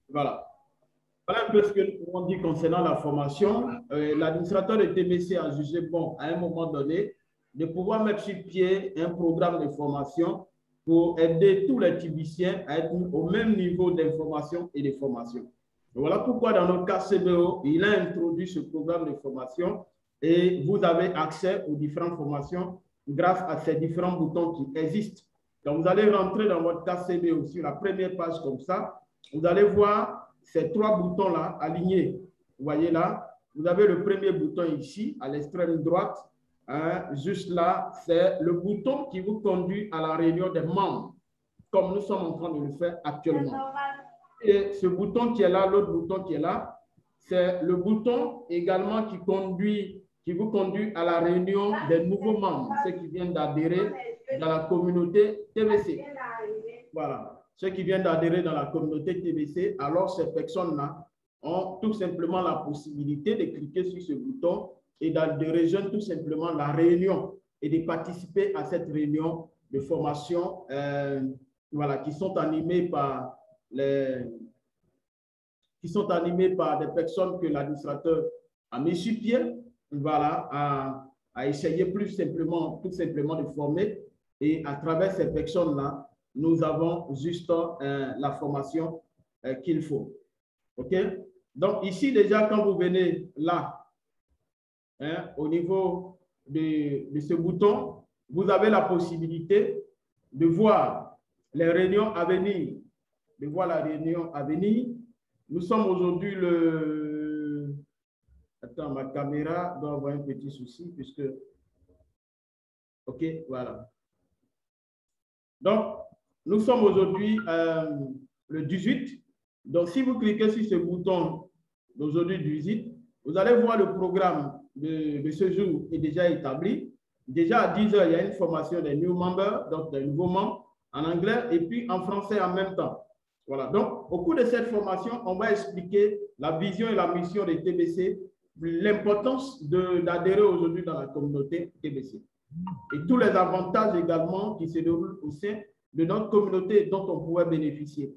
Voilà. Voilà un peu ce que nous pouvons dire concernant la formation. L'administrateur de TBC a jugé bon, à un moment donné, de pouvoir mettre sur pied un programme de formation pour aider tous les Tibiciens à être au même niveau d'information et de formation. Voilà pourquoi dans notre cas CBO, il a introduit ce programme de formation et vous avez accès aux différentes formations grâce à ces différents boutons qui existent. Donc, vous allez rentrer dans votre cas CBO sur la première page comme ça. Vous allez voir ces trois boutons-là alignés. Vous voyez là, vous avez le premier bouton ici, à l'extrême droite. Juste là, c'est le bouton qui vous conduit à la réunion des membres, comme nous sommes en train de le faire actuellement. Et ce bouton qui est là, l'autre bouton qui est là, c'est le bouton également qui vous conduit à la réunion des nouveaux membres, ceux qui viennent d'adhérer dans la communauté TBC. Voilà. Ceux qui viennent d'adhérer dans la communauté TBC, alors ces personnes-là ont tout simplement la possibilité de cliquer sur ce bouton et de rejoindre tout simplement la réunion et de participer à cette réunion de formation voilà, qui sont animées par des personnes que l'administrateur a mis sur pied, voilà, à essayer tout simplement de former. Et à travers ces personnes-là, nous avons juste la formation qu'il faut. OK? Donc, ici, déjà, quand vous venez là, hein, au niveau de ce bouton, vous avez la possibilité de voir les réunions à venir. De voir la réunion à venir. Nous sommes aujourd'hui le... Attends, ma caméra doit avoir un petit souci puisque... OK, voilà. Donc, nous sommes aujourd'hui le 18. Donc, si vous cliquez sur ce bouton d'aujourd'hui 18, vous allez voir le programme de ce jour est déjà établi. Déjà à 10 h, il y a une formation des new members, donc des nouveaux membres en anglais et puis en français en même temps. Voilà. Donc, au cours de cette formation, on va expliquer la vision et la mission des TBC, l'importance d'adhérer aujourd'hui dans la communauté TBC. Et tous les avantages également qui se déroulent au sein de notre communauté dont on pourrait bénéficier.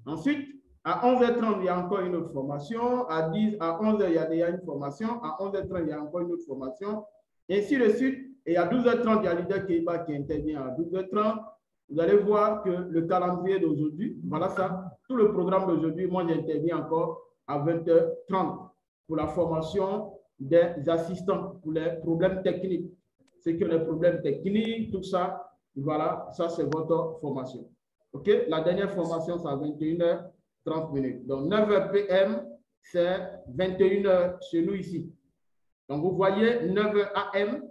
Ensuite, à 11h30, il y a encore une autre formation. À 11h, il y a déjà une formation. À 11h30, il y a encore une autre formation. Et ainsi de suite. Et à 12h30, il y a Leader Keiba qui intervient à 12h30. Vous allez voir que le calendrier d'aujourd'hui, voilà ça, tout le programme d'aujourd'hui, moi j'interviens encore à 20h30 pour la formation des assistants pour les problèmes techniques. C'est que les problèmes techniques, tout ça, voilà, ça c'est votre formation. OK? La dernière formation, c'est à 21h30 minutes. Donc 9h PM, c'est 21h chez nous ici. Donc vous voyez 9h AM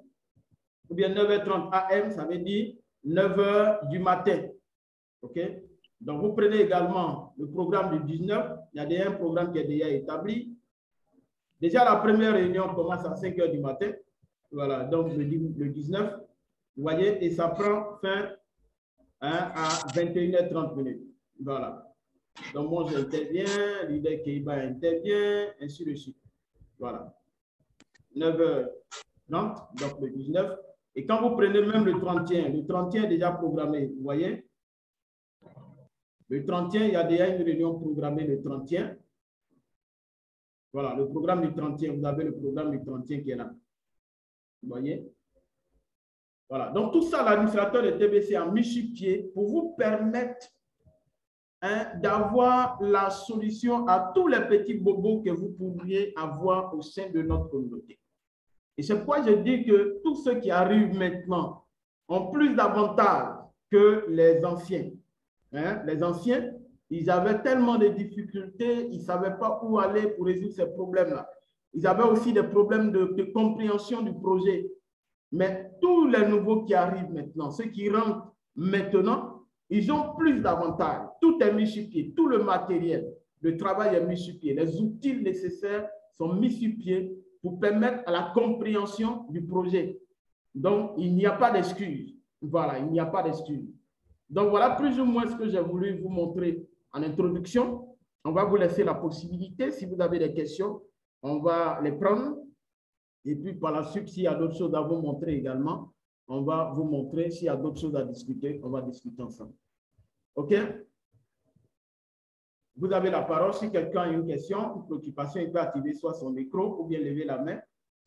ou bien 9h30 AM, ça veut dire 9h du matin. OK? Donc vous prenez également le programme du 19. Il y a déjà un programme qui est déjà établi. Déjà la première réunion commence à 5h du matin. Voilà, donc le 19, vous voyez, et ça prend fin à 21h30 minutes. Voilà. Donc, moi, j'interviens, Leader Keiba intervient, ainsi de suite. Voilà. 9h30, donc le 19. Et quand vous prenez même le 31 est déjà programmé, vous voyez. Le 31, il y a déjà une réunion programmée le 31. Voilà, le programme du 31, vous avez le programme du 31 qui est là. Vous voyez? Voilà. Donc, tout ça, l'administrateur de TBC a mis sur pied pour vous permettre d'avoir la solution à tous les petits bobos que vous pourriez avoir au sein de notre communauté. Et c'est pourquoi je dis que tous ceux qui arrivent maintenant ont plus d'avantages que les anciens. Les anciens, ils avaient tellement de difficultés, ils ne savaient pas où aller pour résoudre ces problèmes-là. Ils avaient aussi des problèmes de compréhension du projet. Mais tous les nouveaux qui arrivent maintenant, ceux qui rentrent maintenant, ils ont plus d'avantages. Tout est mis sur pied, tout le matériel, le travail est mis sur pied. Les outils nécessaires sont mis sur pied pour permettre à la compréhension du projet. Donc, il n'y a pas d'excuse. Voilà, il n'y a pas d'excuse. Donc, voilà plus ou moins ce que j'ai voulu vous montrer en introduction. On va vous laisser la possibilité, si vous avez des questions, on va les prendre. Et puis, par la suite, s'il y a d'autres choses à vous montrer également, on va vous montrer. S'il y a d'autres choses à discuter, on va discuter ensemble. OK? vous avez la parole. Si quelqu'un a une question, une préoccupation, il peut activer soit son micro ou bien lever la main.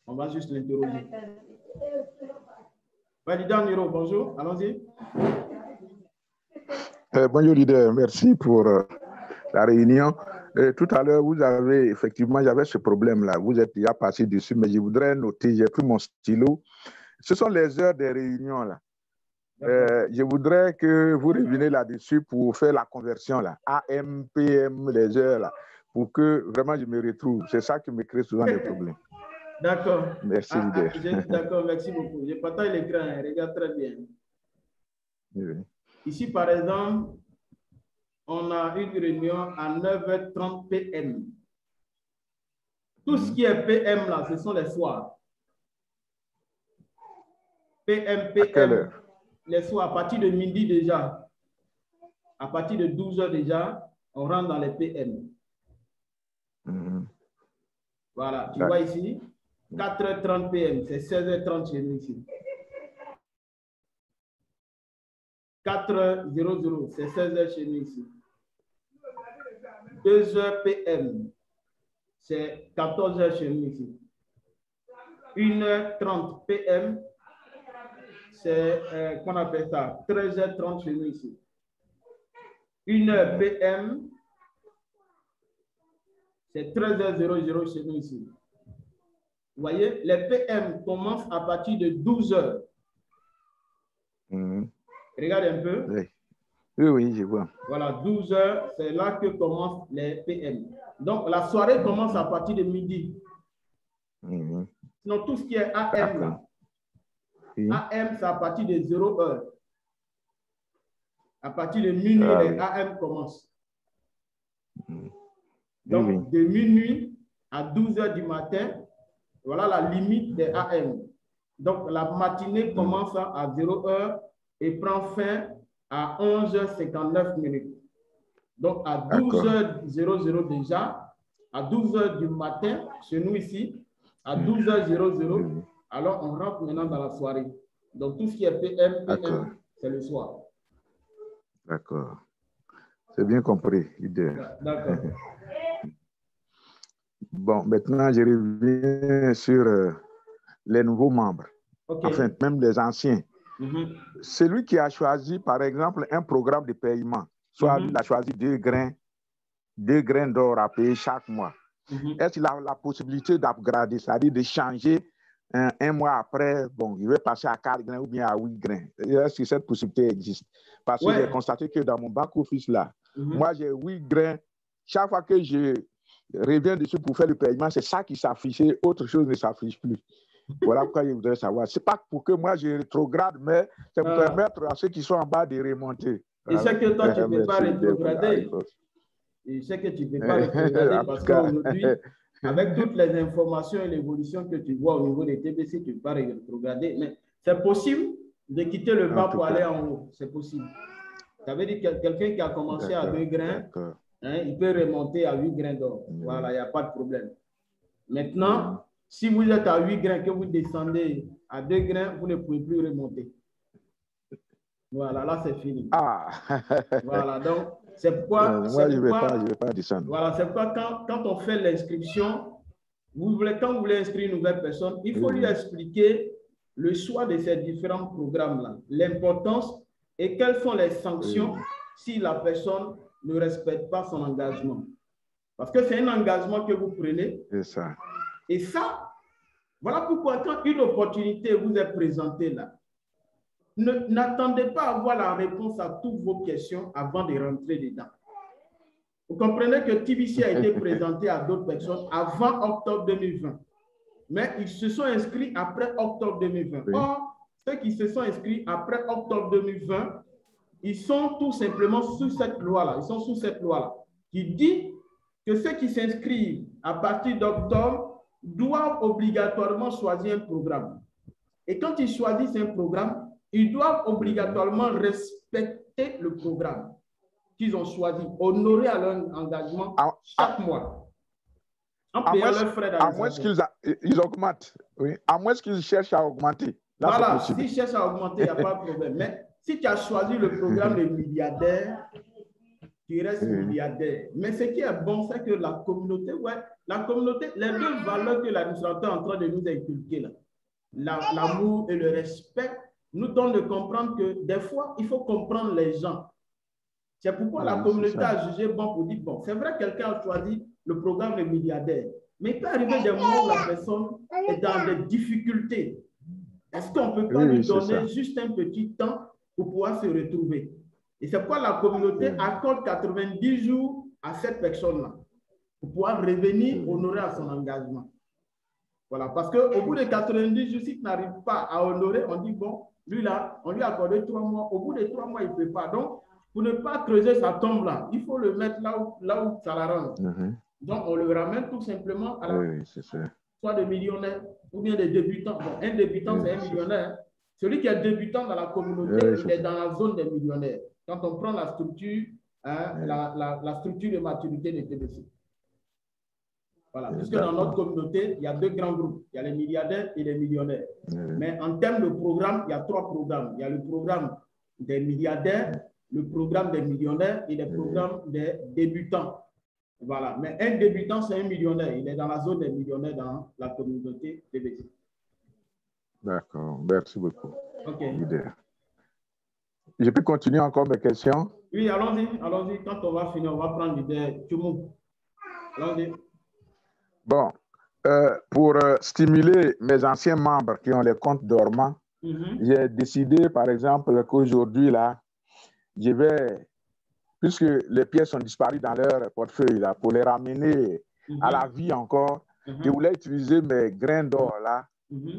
On va juste l'interroger. Validant Niro, bonjour. Allons-y. Bonjour leader, merci pour la réunion. Tout à l'heure, vous avez effectivement, j'avais ce problème-là. Vous êtes déjà passé dessus, mais je voudrais noter, j'ai pris mon stylo. Ce sont les heures des réunions là. Je voudrais que vous reveniez là-dessus pour faire la conversion là. AM, PM, les heures là, pour que vraiment je me retrouve. C'est ça qui me crée souvent des problèmes. D'accord. Merci leader. D'accord, merci beaucoup. Je partage l'écran, regarde très bien. Oui. Ici, par exemple, on a une réunion à 9h30 PM. Tout ce qui est PM là, ce sont les soirs. PM. À quelle heure? Les soirs, à partir de midi déjà. À partir de 12h déjà, on rentre dans les PM. Voilà, tu vois ici, 4h30 PM, c'est 16h30 chez nous ici. 4h00, c'est 16h chez nous ici. 2h PM, c'est 14h chez nous ici. 1h30 PM, c'est, qu'on appelle ça, 13h30 chez nous ici. 1h PM, c'est 13h00 chez nous ici. Vous voyez, les PM commencent à partir de 12h. Regardez un peu. Oui, je vois. Voilà, 12h, c'est là que commencent les PM. Donc, la soirée commence à partir de midi. Sinon, tout ce qui est AM, là, AM, c'est à partir de 0h. À partir de minuit, les AM commencent. Donc, de minuit à 12h du matin, voilà la limite des AM. Donc, la matinée commence à 0h et prend fin à 11h59 minutes. Donc, à 12h00 déjà, à 12h du matin, chez nous ici, à 12h00, alors on rentre maintenant dans la soirée. Donc, tout ce qui est PM, c'est le soir. D'accord. C'est bien compris, leader. D'accord. Bon, maintenant, je reviens sur les nouveaux membres. Enfin, même les anciens. Celui qui a choisi, par exemple, un programme de paiement, soit il a choisi 2 grains d'or à payer chaque mois. Est-ce qu'il a la possibilité d'upgrader, c'est-à-dire de changer un mois après, bon, il va passer à 4 grains ou bien à 8 grains? Est-ce que cette possibilité existe? Parce que j'ai constaté que dans mon back-office là, moi j'ai 8 grains. Chaque fois que je reviens dessus pour faire le paiement, c'est ça qui s'affichait, autre chose ne s'affiche plus. Voilà pourquoi je voudrais savoir. Ce n'est pas pour que moi je rétrograde, mais c'est pour permettre à ceux qui sont en bas de remonter. Et c'est que toi, tu ne peux pas rétrograder. Et c'est que tu ne peux pas rétrograder parce qu'aujourd'hui, avec toutes les informations et l'évolution que tu vois au niveau des TBC, tu ne peux pas rétrograder. Mais c'est possible de quitter le bas pour aller en haut. C'est possible. Ça veut dire que quelqu'un qui a commencé à 2 grains, hein, il peut remonter à 8 grains d'or. Voilà, il n'y a pas de problème. Maintenant, si vous êtes à 8 grains, que vous descendez à 2 grains, vous ne pouvez plus remonter. Voilà, là, c'est fini. Voilà, donc, c'est pourquoi... moi, je ne vais pas descendre. Voilà, c'est pourquoi quand on fait l'inscription, quand vous voulez inscrire une nouvelle personne, il faut lui expliquer le choix de ces différents programmes-là, l'importance et quelles sont les sanctions si la personne ne respecte pas son engagement. Parce que c'est un engagement que vous prenez. C'est ça. Et ça, voilà pourquoi quand une opportunité vous est présentée là, n'attendez pas à avoir la réponse à toutes vos questions avant de rentrer dedans. Vous comprenez que TBC a été présenté à d'autres personnes avant octobre 2020. Mais ils se sont inscrits après octobre 2020. Or, ceux qui se sont inscrits après octobre 2020, ils sont tout simplement sous cette loi-là. Ils sont sous cette loi-là qui dit que ceux qui s'inscrivent à partir d'octobre doivent obligatoirement choisir un programme. Et quand ils choisissent un programme, ils doivent obligatoirement respecter le programme qu'ils ont choisi, honorer à leur engagement chaque mois. En payant leurs frais à moins qu'ils augmentent. Oui. À moins qu'ils cherchent à augmenter. Là, voilà, s'ils cherchent à augmenter, il n'y a pas de problème. Mais si tu as choisi le programme des milliardaires, tu restes milliardaire. Mais ce qui est bon, c'est que la communauté, les deux valeurs que l'administrateur est en train de nous inculquer, l'amour et le respect, nous donnent de comprendre que des fois, il faut comprendre les gens. C'est pourquoi la communauté a jugé bon pour dire, bon, c'est vrai, quelqu'un a choisi le programme des milliardaires, mais il peut arriver des moments où la personne est dans des difficultés. Est-ce qu'on ne peut pas lui donner juste un petit temps pour pouvoir se retrouver? Et c'est pourquoi la communauté accorde 90 jours à cette personne-là pour pouvoir revenir honorer à son engagement. Voilà, parce qu'au bout de 90 jours, si tu n'arrives pas à honorer, on dit, bon, lui là, on lui a accordé 3 mois. Au bout de 3 mois, il ne peut pas. Donc, pour ne pas creuser sa tombe là, il faut le mettre là où ça l'arrange. Donc, on le ramène tout simplement à la soit de millionnaire ou bien de débutant. Bon, un débutant, c'est un millionnaire. Celui qui est débutant dans la communauté, il est dans la zone des millionnaires. Quand on prend la structure, la structure de maturité de TBC. Voilà, puisque dans notre communauté, il y a 2 grands groupes. Il y a les milliardaires et les millionnaires. Mais en termes de programme, il y a 3 programmes. Il y a le programme des milliardaires, le programme des millionnaires et le programme des débutants. Voilà, mais un débutant, c'est un millionnaire. Il est dans la zone des millionnaires dans la communauté TBC. D'accord, merci beaucoup. Ok. Je peux continuer encore mes questions? Oui, allons-y, allons-y. Quand on va finir, on va prendre l'idée. Allons-y. Bon, pour stimuler mes anciens membres qui ont les comptes dormants, j'ai décidé, par exemple, qu'aujourd'hui, là, je vais, puisque les pièces sont disparues dans leur portefeuille, là, pour les ramener à la vie encore, je voulais utiliser mes grains d'or, là,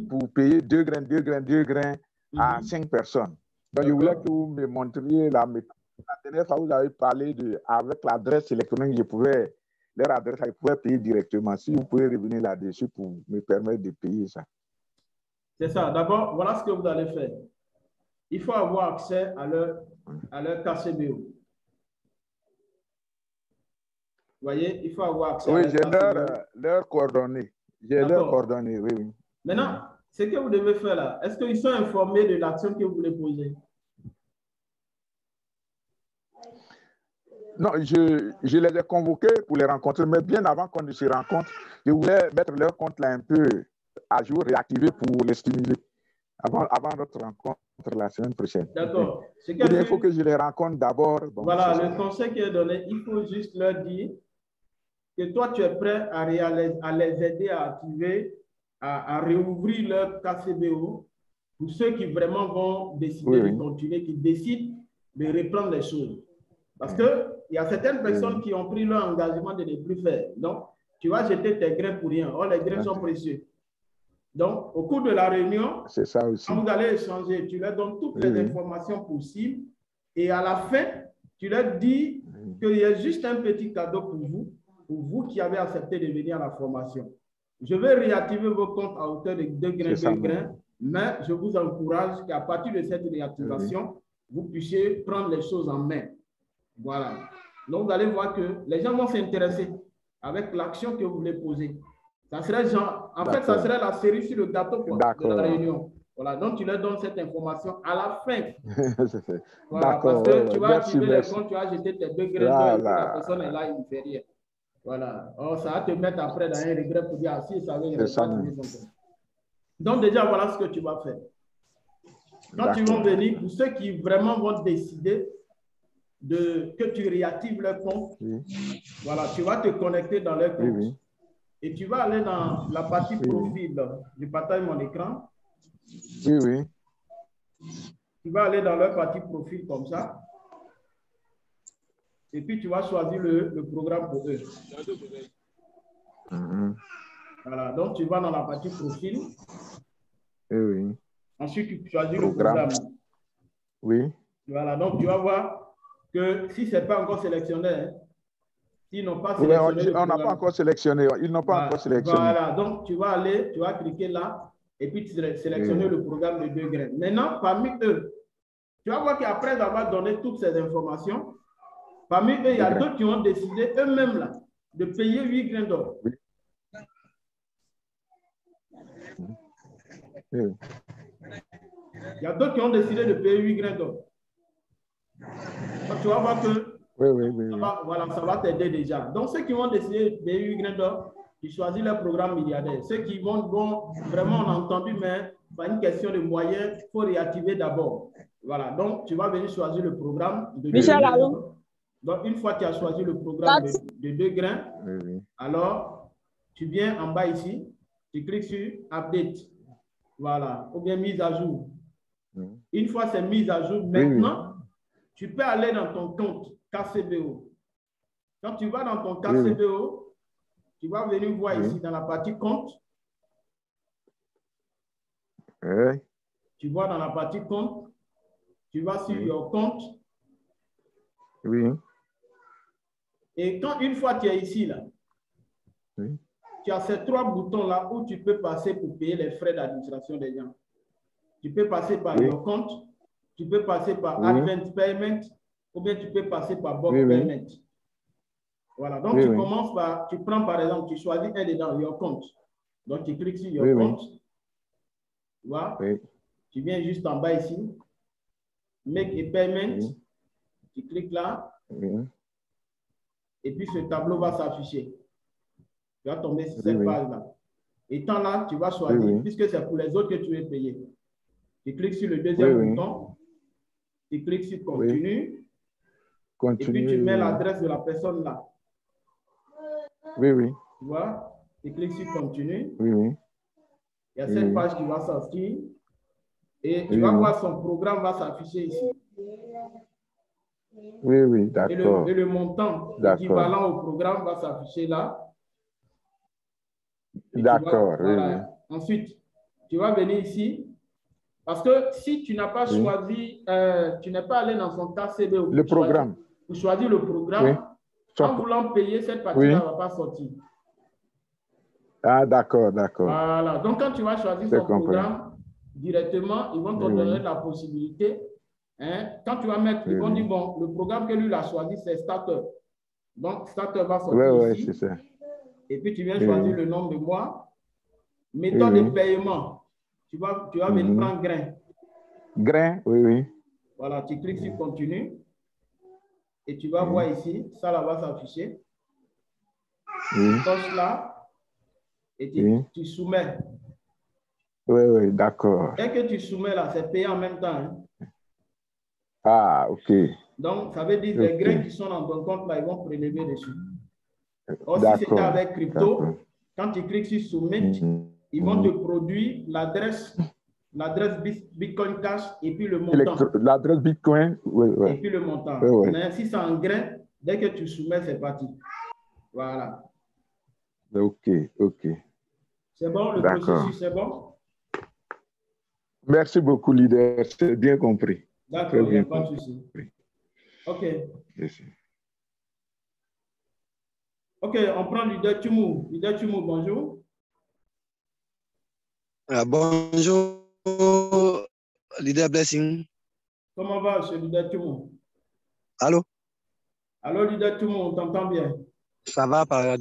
pour payer 2 grains à 5 personnes. Donc, je voulais que vous me montriez la méthode. La dernière fois, vous avez parlé avec l'adresse électronique, je pouvais, leur adresse, ils pouvaient payer directement. Si vous pouvez revenir là-dessus pour me permettre de payer ça. C'est ça. D'abord, voilà ce que vous allez faire. Il faut avoir accès à leur KCBO. Vous voyez, il faut avoir accès à leur KCBO. Oui, j'ai leurs coordonnées. J'ai leurs coordonnées, oui. Maintenant, ce que vous devez faire là, est-ce qu'ils sont informés de l'action que vous voulez poser? Non, je les ai convoqués pour les rencontrer, mais bien avant qu'on ne se rencontre, je voulais mettre leur compte là un peu à jour, réactivé pour les stimuler avant notre rencontre la semaine prochaine. D'accord. Il faut que je les rencontre d'abord. Bon, voilà, le conseil qui est donné, il faut juste leur dire que toi, tu es prêt à les aider à activer, à réouvrir leur KCBO pour ceux qui vraiment vont décider de continuer, qui décident de reprendre les choses. Parce qu'il y a certaines personnes qui ont pris leur engagement de ne plus faire. Donc, tu vas jeter tes grains pour rien. Or, les grains sont précieux. Donc, au cours de la réunion, quand vous allez échanger, tu leur donnes toutes les informations possibles. Et à la fin, tu leur dis qu'il y a juste un petit cadeau pour vous qui avez accepté de venir à la formation. Je vais réactiver vos comptes à hauteur de 2 grains, mais je vous encourage qu'à partir de cette réactivation, vous puissiez prendre les choses en main. Voilà. Donc, vous allez voir que les gens vont s'intéresser avec l'action que vous voulez poser. Ça serait genre, en fait, ça serait la cerise sur le gâteau de la réunion. Voilà. Donc, tu leur donnes cette information à la fin. Voilà. Parce que tu vas activer les comptes, tu vas jeter tes 2 grains et la personne est là, il ne fait rien. Voilà. Alors, ça va te mettre après dans un regret pour dire, ah, si, ça veut dire. Donc, déjà, voilà ce que tu vas faire. Quand ils vont venir, pour ceux qui vraiment vont décider que tu réactives leur compte, voilà, tu vas te connecter dans leur compte. Et tu vas aller dans la partie profil. Je partage mon écran. Tu vas aller dans leur partie profil comme ça. Et puis, tu vas choisir le programme pour eux. Voilà, donc tu vas dans la partie profil. Ensuite, tu choisis le programme. Voilà, donc tu vas voir que si ce n'est pas encore sélectionné, s'ils n'ont pas sélectionné, on n'a pas encore sélectionné. Ils n'ont pas encore sélectionné. Voilà, donc tu vas aller, tu vas cliquer là et puis tu sélectionnes le programme de 2 grains. Maintenant, parmi eux, tu vas voir qu'après avoir donné toutes ces informations, parmi eux, il y a d'autres qui ont décidé eux-mêmes là de payer 8 grains d'or. Il y a d'autres qui ont décidé de payer 8 grains d'or. Donc, tu vas voir que Oui. Voilà, ça va t'aider déjà. Donc, ceux qui vont décider BU Grindor, ils choisissent le programme milliardaire. Ceux qui vont vraiment, on a entendu, mais pas une question de moyens, il faut réactiver d'abord. Voilà, donc tu vas venir choisir le programme de 2 grains. Donc, une fois que tu as choisi le programme de 2 grains, alors tu viens en bas ici, tu cliques sur Update. Voilà, ou bien mise à jour. Une fois c'est mise à jour, maintenant, tu peux aller dans ton compte KCBO. Quand tu vas dans ton KCBO, tu vas venir voir ici dans la partie compte. Tu vois dans la partie compte, tu vas sur your compte. Et quand une fois tu es ici, là, tu as ces 3 boutons là où tu peux passer pour payer les frais d'administration des gens. Tu peux passer par your compte, tu peux passer par Advance Payment, ou bien tu peux passer par Bulk Payment. Voilà, donc tu commences par, tu prends par exemple, tu choisis un dedans, your compte. Donc tu cliques sur your compte. Tu vois, tu viens juste en bas ici, Make a Payment, tu cliques là, et puis ce tableau va s'afficher. Tu vas tomber sur cette page-là. Étant là, tu vas choisir, puisque c'est pour les autres que tu veux payer. Tu cliques sur le deuxième bouton, tu cliques sur Continue, et puis tu mets l'adresse de la personne là. Tu vois, tu cliques sur Continue. Il y a cette page qui va sortir, et tu vas voir son programme va s'afficher ici. D'accord. Et le montant équivalent au programme va s'afficher là. D'accord. Ensuite, tu vas venir ici. Parce que si tu n'as pas choisi, tu n'es pas allé dans son KCB le programme. Pour choisir le programme, en voulant payer, cette partie-là ne va pas sortir. Ah, d'accord. Voilà. Donc, quand tu vas choisir son programme, directement, ils vont te donner la possibilité. Hein, quand tu vas mettre, ils vont dire, bon, le programme que lui a choisi, c'est Starter. Donc, Starter va sortir ici. C'est ça. Et puis, tu viens choisir le nombre de mois. Méthode de paiement. Tu vas venir prendre grain. Grain, Voilà, tu cliques sur Continue. Et tu vas voir ici, ça là va s'afficher. Tu coches là. Et tu soumets. D'accord. Dès que tu soumets là, c'est payé en même temps. Hein. Ah, ok. Donc, ça veut dire les grains qui sont dans ton compte là, ils vont prélever dessus. Or, si c'était avec crypto, quand tu cliques sur Submit, ils vont te produire l'adresse Bitcoin Cash et puis le montant. L'adresse Bitcoin, Et puis le montant. Mais si c'est en grain, dès que tu soumets, c'est parti. Voilà. Ok. C'est bon, le processus, c'est bon? Merci beaucoup, leader. C'est bien compris. D'accord, il n'y a pas de souci. Ok. Merci. Ok, on prend leader Tumou. Leader Tumou, bonjour. Bonjour, leader Blessing. Comment va, monsieur leader Tumou? Allô? Allô, leader Tumou, on t'entend bien? Ça va, par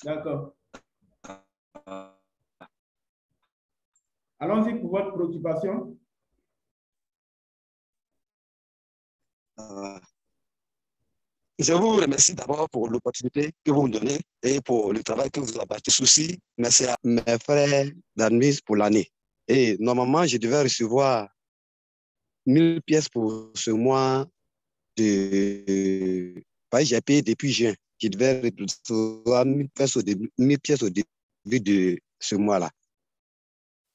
D'accord. Allons-y pour votre préoccupation. Je vous remercie d'abord pour l'opportunité que vous me donnez et pour le travail que vous avez souci. Merci à mes frères d'admise pour l'année. Et normalement, je devais recevoir 1000 pièces pour ce mois de... J'ai payé depuis juin. Je devais recevoir 1000 pièces au début de ce mois-là,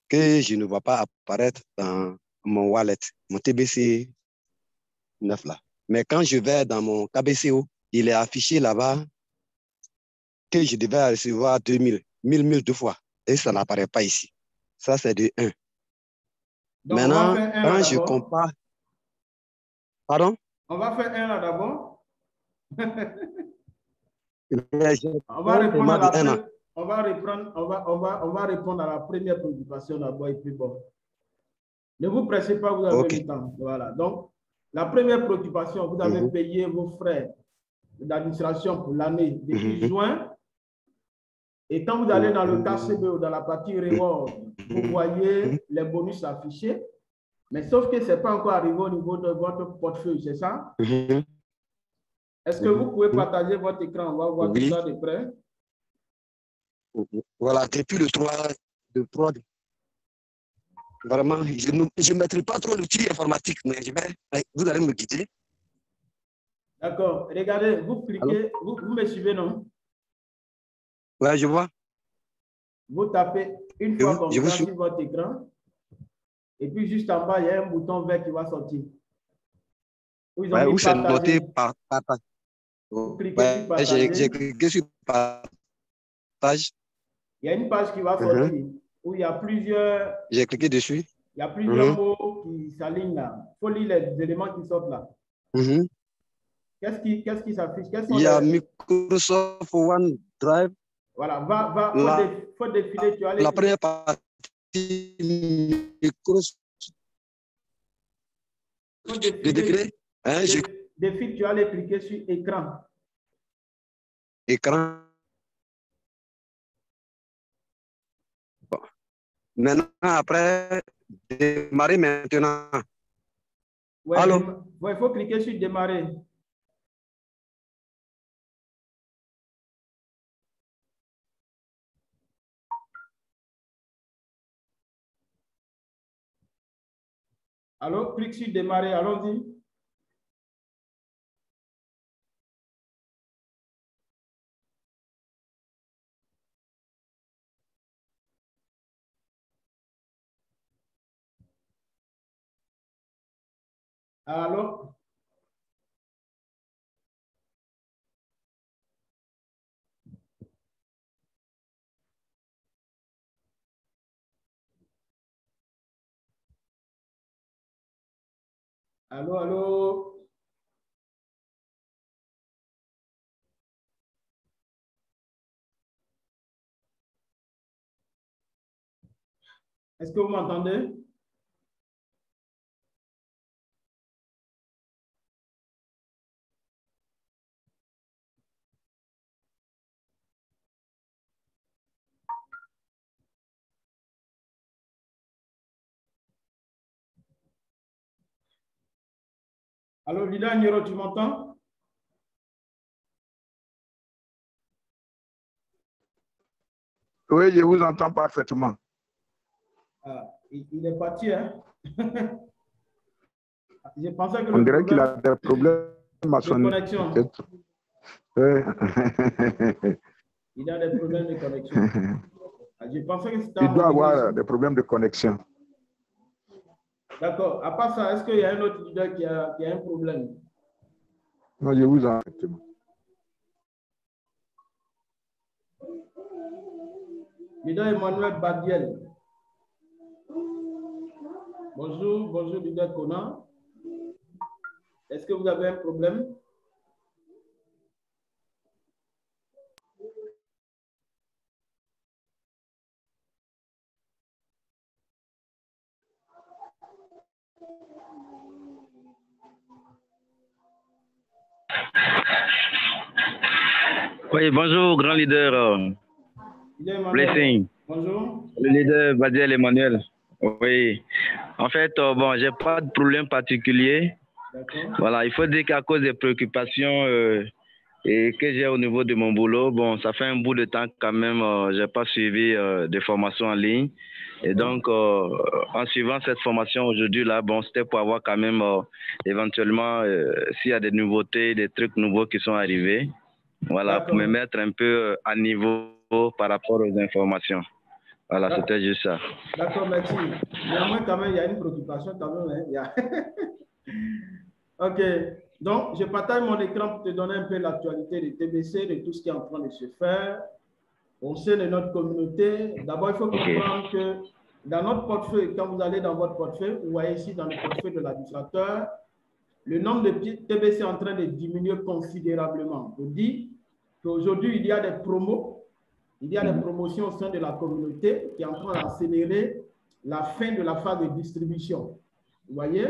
que je ne vois pas apparaître dans mon wallet, mon TBC 9 là. Mais quand je vais dans mon KBCO, il est affiché là-bas que je devais recevoir 2000, 1000 deux fois. Et ça n'apparaît pas ici. Ça, c'est de 1. Donc, maintenant, quand je compare... Pardon? On va faire un là d'abord. On va répondre à la première préoccupation d'abord et puis bon. Ne vous pressez pas, vous avez le temps. Voilà. Donc, la première préoccupation, vous avez payé vos frais d'administration pour l'année depuis juin. Et quand vous allez dans le KCBO, dans la partie reward, vous voyez les bonus affichés. Mais sauf que ce n'est pas encore arrivé au niveau de votre portefeuille, c'est ça? Est-ce que vous pouvez partager votre écran? On va voir tout ça de près. Voilà, depuis le 3. Vraiment, je ne maîtrise pas trop l'outil informatique, mais vous allez me guider. D'accord. Regardez, vous cliquez, vous me suivez, non? Oui, je vois. Vous tapez une fois comme ça sur votre écran. Et puis, juste en bas, il y a un bouton vert qui va sortir. Où c'est noté partage. Vous cliquez sur partager. J'ai cliqué sur partage. Il y a une page qui va sortir où il y a plusieurs. J'ai cliqué dessus. Il y a plusieurs mots qui s'alignent là. Il faut lire les éléments qui sortent là. Qu'est-ce qui s'affiche? Il y a Microsoft OneDrive. Voilà, faut défiler. Tu as la première partie, Microsoft. Défile, tu vas aller cliquer sur écran. Écran. Bon. Maintenant, après, démarrer maintenant. Ouais, il faut cliquer sur démarrer. Alors, clique sur démarrer, allons-y. Allô? Allô, allô? Est-ce que vous m'entendez? Allô, Lila Niro, tu m'entends? Oui, je vous entends parfaitement. Il est parti, hein? Je pensais que on dirait qu'il a des problèmes à son connexion. Oui. Il a des problèmes de connexion. Je pensais que c'était. Il doit avoir des problèmes de connexion. D'accord. À part ça, est-ce qu'il y a un autre leader qui a un problème? Non, je vous entends. Leader Emmanuel Badiel. Bonjour, leader Conan. Est-ce que vous avez un problème? Oui, bonjour, grand leader. Blessing. Bonjour. Le leader Badiel Emmanuel. Oui. En fait, bon, j'ai pas de problème particulier. Voilà, il faut dire qu'à cause des préoccupations et que j'ai au niveau de mon boulot, bon, ça fait un bout de temps quand même, j'ai pas suivi des formations en ligne. Et donc, en suivant cette formation aujourd'hui, là, bon, c'était pour avoir quand même éventuellement, s'il y a des nouveautés, des trucs nouveaux qui sont arrivés, voilà, pour me mettre un peu à niveau par rapport aux informations. Voilà, c'était juste ça. D'accord, merci. Néanmoins, quand même, il y a une préoccupation quand même. Hein. OK. Donc, je partage mon écran pour te donner un peu l'actualité de TBC, de tout ce qui est en train de se faire au sein de notre communauté. D'abord, il faut comprendre que dans notre portefeuille, quand vous allez dans votre portefeuille, vous voyez ici dans le portefeuille de l'administrateur, le nombre de TBC est en train de diminuer considérablement. On dit qu'aujourd'hui, il y a des promos, il y a des promotions au sein de la communauté qui est en train d'accélérer la fin de la phase de distribution. Vous voyez?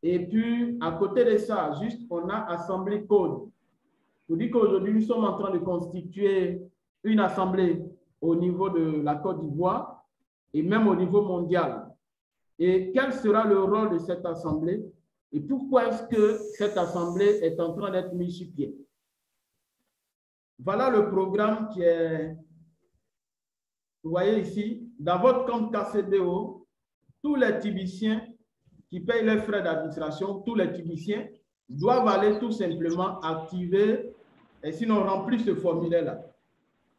Et puis, à côté de ça, juste, on a Assemblée Code. Je vous dis qu'aujourd'hui, nous sommes en train de constituer une assemblée au niveau de la Côte d'Ivoire et même au niveau mondial. et quel sera le rôle de cette assemblée et pourquoi est-ce que cette assemblée est en train d'être mise sur pied. Voilà le programme qui est, vous voyez ici, dans votre compte KCBO, tous les Tibiciens qui payent leurs frais d'administration, tous les Tibiciens doivent aller tout simplement activer et sinon remplir ce formulaire-là.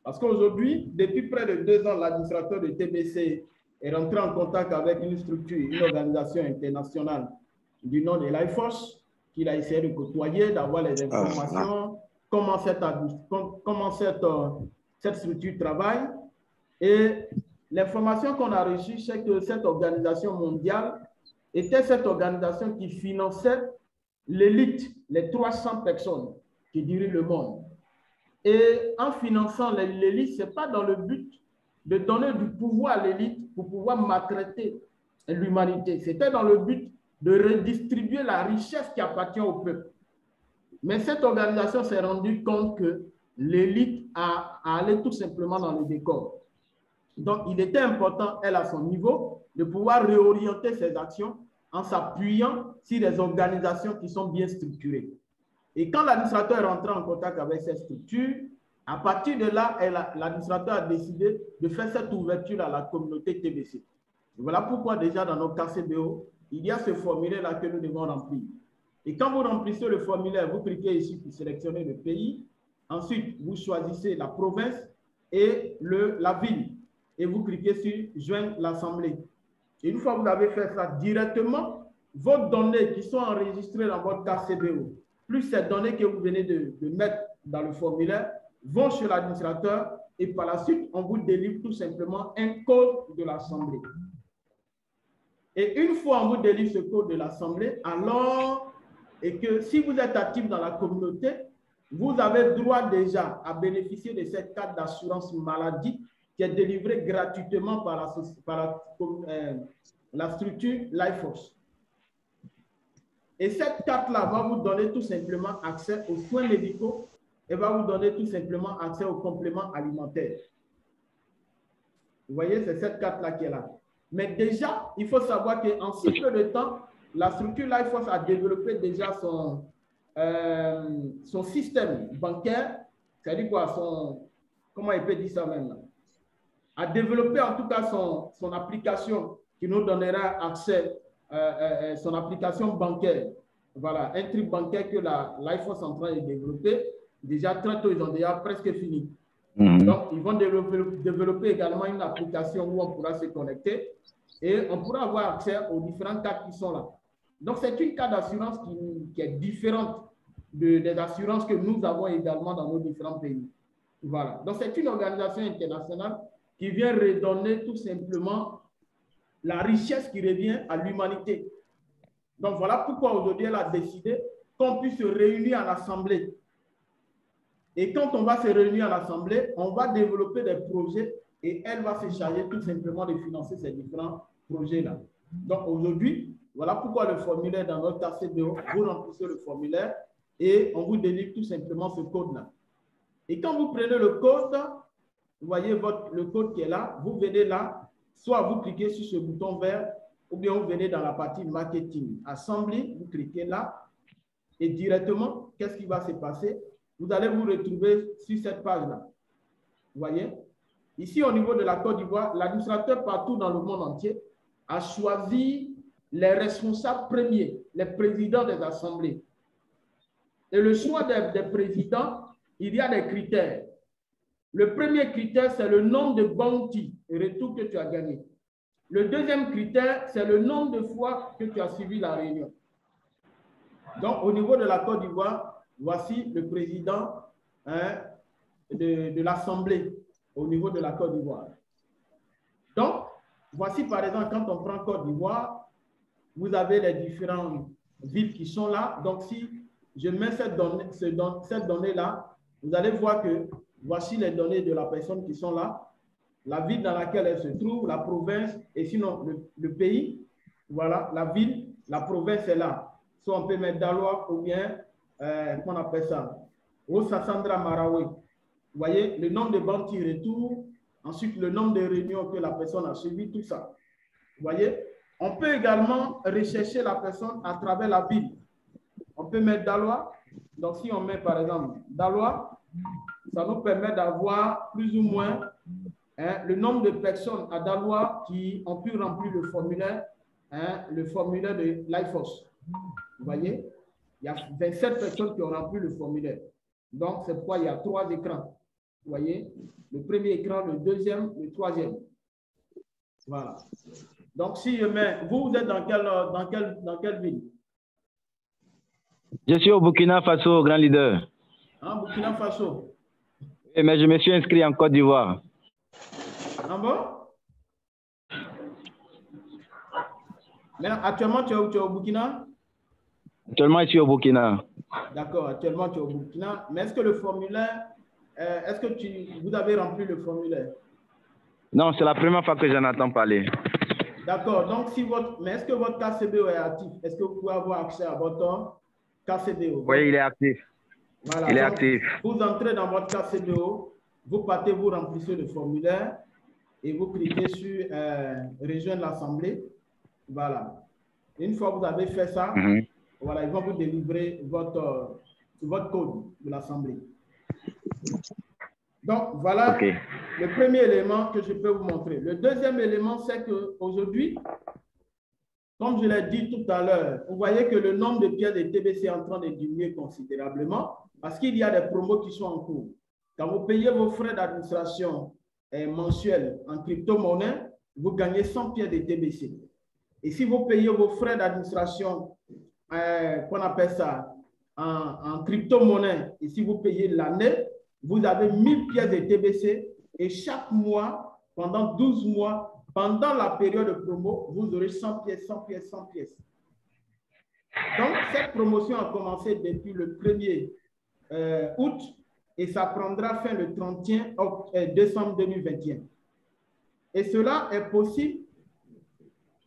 Parce qu'aujourd'hui, depuis près de 2 ans, l'administrateur de TBC est rentré en contact avec une structure, une organisation internationale du nom de l'IFOS, qu'il a essayé de côtoyer, d'avoir les informations, comment cette structure travaille. Et l'information qu'on a reçue, c'est que cette organisation mondiale était cette organisation qui finançait l'élite, les 300 personnes qui dirigent le monde. Et en finançant l'élite, ce n'est pas dans le but de donner du pouvoir à l'élite pour pouvoir maltraiter l'humanité. C'était dans le but de redistribuer la richesse qui appartient au peuple. Mais cette organisation s'est rendue compte que l'élite a allé tout simplement dans le décor. Donc, il était important, elle, à son niveau, de pouvoir réorienter ses actions en s'appuyant sur des organisations qui sont bien structurées. Et quand l'administrateur est rentré en contact avec cette structure, à partir de là, l'administrateur a décidé de faire cette ouverture à la communauté TBC. Voilà pourquoi déjà dans nos KCBO, il y a ce formulaire-là que nous devons remplir. Et quand vous remplissez le formulaire, vous cliquez ici pour sélectionner le pays. Ensuite, vous choisissez la province et la ville. Et vous cliquez sur « Joindre l'Assemblée ». Et une fois que vous avez fait ça directement, vos données qui sont enregistrées dans votre KCBO, plus ces données que vous venez de mettre dans le formulaire, vont chez l'administrateur et par la suite, on vous délivre tout simplement un code de l'Assemblée. Et une fois on vous délivre ce code de l'Assemblée, alors, et que si vous êtes actif dans la communauté, vous avez droit déjà à bénéficier de cette carte d'assurance maladie qui est délivrée gratuitement par la structure LifeForce. Et cette carte-là va vous donner tout simplement accès aux soins médicaux et va vous donner tout simplement accès aux compléments alimentaires. Vous voyez, c'est cette carte-là qui est là. Mais déjà, il faut savoir qu'en si peu de temps, la structure LifeForce a développé déjà son système bancaire, c'est-à-dire quoi, comment il peut dire ça même, a développé en tout cas son application qui nous donnera accès son application bancaire. Voilà, un truc bancaire que l'IFOS est en train de développer. Déjà, très tôt, ils ont déjà presque fini. Donc, ils vont développer également une application où on pourra se connecter et on pourra avoir accès aux différentes cartes qui sont là. Donc, c'est une carte d'assurance qui est différente des assurances que nous avons également dans nos différents pays. Voilà. Donc, c'est une organisation internationale qui vient redonner tout simplement la richesse qui revient à l'humanité. Donc, voilà pourquoi aujourd'hui, elle a décidé qu'on puisse se réunir en assemblée. Et quand on va se réunir en assemblée, on va développer des projets et elle va se charger tout simplement de financer ces différents projets-là. Donc, aujourd'hui, voilà pourquoi le formulaire dans notre KCBO, vous remplissez le formulaire et on vous délivre tout simplement ce code-là. Et quand vous prenez le code, vous voyez le code qui est là, vous venez là, soit vous cliquez sur ce bouton vert, ou bien vous venez dans la partie marketing. Assemblée, vous cliquez là, et directement, qu'est-ce qui va se passer? Vous allez vous retrouver sur cette page-là. Vous voyez? Ici, au niveau de la Côte d'Ivoire, l'administrateur partout dans le monde entier a choisi les responsables premiers, les présidents des assemblées. Et le choix des présidents, il y a des critères. Le premier critère, c'est le nombre de bounty et retours que tu as gagné. Le deuxième critère, c'est le nombre de fois que tu as suivi la réunion. Donc, au niveau de la Côte d'Ivoire, voici le président de l'Assemblée au niveau de la Côte d'Ivoire. Donc, voici par exemple, quand on prend Côte d'Ivoire, vous avez les différentes villes qui sont là. Donc, si je mets cette donnée-là, vous allez voir que voici les données de la personne qui sont là, la ville dans laquelle elle se trouve, la province, et sinon le pays. Voilà, la ville, la province est là. Soit on peut mettre Daloa ou bien, comment on appelle ça, Osassandra Marawi. Vous voyez, le nombre de banques qui retournent, ensuite le nombre de réunions que la personne a suivies, tout ça. Vous voyez, On peut également rechercher la personne à travers la ville. On peut mettre Daloa. Donc, si on met par exemple Daloa, ça nous permet d'avoir plus ou moins le nombre de personnes à Daloa qui ont pu remplir le formulaire de l'IFOS. Vous voyez, il y a 27 personnes qui ont rempli le formulaire. Donc, c'est pourquoi il y a 3 écrans. Vous voyez, le premier écran, le deuxième, le troisième. Voilà. Donc, si je mets, vous êtes dans quelle ville? Je suis au Burkina Faso, grand leader. En Burkina Faso. Oui, mais je me suis inscrit en Côte d'Ivoire. Ah bon? Mais actuellement, tu es au Burkina? Actuellement, je suis au Burkina. D'accord, actuellement, tu es au Burkina. Mais est-ce que le formulaire, est-ce que vous avez rempli le formulaire? Non, c'est la première fois que j'en entends parler. D'accord, donc mais est-ce que votre KCBO est actif? Est-ce que vous pouvez avoir accès à votre KCBO? Oui, il est actif. Voilà, il est donc, actif. Vous entrez dans votre KCBO, vous partez, vous remplissez le formulaire et vous cliquez sur rejoindre l'Assemblée. Voilà. Une fois que vous avez fait ça, voilà, ils vont vous délivrer votre code de l'Assemblée. Donc, voilà le premier élément que je peux vous montrer. Le deuxième élément, c'est qu'aujourd'hui, comme je l'ai dit tout à l'heure, vous voyez que le nombre de pièces de TBC est en train de diminuer considérablement parce qu'il y a des promos qui sont en cours. Quand vous payez vos frais d'administration mensuels en crypto-monnaie, vous gagnez 100 pièces de TBC. Et si vous payez vos frais d'administration, qu'on appelle ça, en crypto-monnaie, et si vous payez l'année, vous avez 1000 pièces de TBC et chaque mois, pendant 12 mois, pendant la période de promo, vous aurez 100 pièces, 100 pièces, 100 pièces. Donc, cette promotion a commencé depuis le 1er août et ça prendra fin le 31 décembre 2021. Et cela est possible.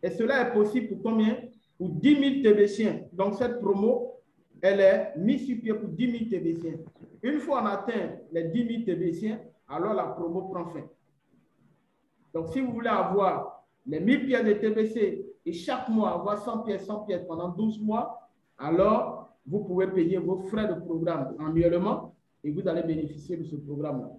Et cela est possible pour combien? Pour 10 000 TBC. Donc, cette promo, elle est mise sur pied pour 10 000 TBC. Une fois on atteint les 10 000 TBC, alors la promo prend fin. Donc, si vous voulez avoir les 1000 pièces de TBC et chaque mois avoir 100 pièces pendant 12 mois, alors vous pouvez payer vos frais de programme annuellement et vous allez bénéficier de ce programme-là.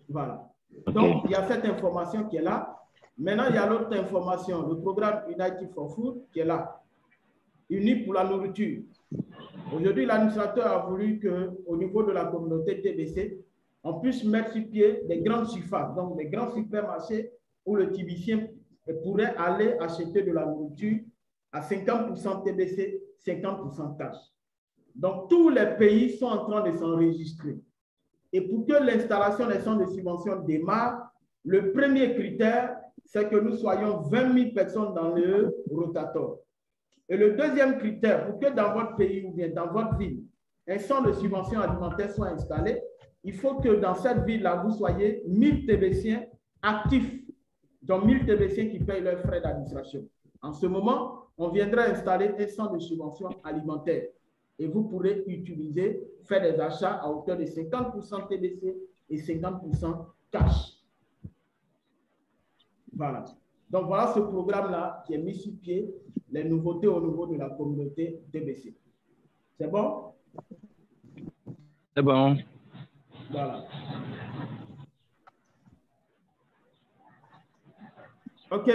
Voilà. Donc, il y a cette information qui est là. Maintenant, il y a l'autre information, le programme United for Food qui est là, uni pour la nourriture. Aujourd'hui, l'administrateur a voulu qu'au niveau de la communauté TBC, on puisse mettre sur pied des grandes surfaces, donc des grands supermarchés où le Tibicien pourrait aller acheter de la nourriture à 50% TBC, 50% cash. Donc, tous les pays sont en train de s'enregistrer. Et pour que l'installation des centres de subvention démarre, le premier critère, c'est que nous soyons 20 000 personnes dans le rotator. Et le deuxième critère, pour que dans votre pays ou bien dans votre ville, un centre de subvention alimentaire soit installé, il faut que dans cette ville-là, vous soyez 1000 TBC actifs, donc 1000 TBC qui payent leurs frais d'administration. En ce moment, on viendra installer un centre de subvention alimentaire et vous pourrez utiliser, faire des achats à hauteur de 50% TBC et 50% cash. Voilà. Donc, voilà ce programme-là qui est mis sur pied, les nouveautés au niveau de la communauté TBC. C'est bon? C'est bon. Voilà. OK.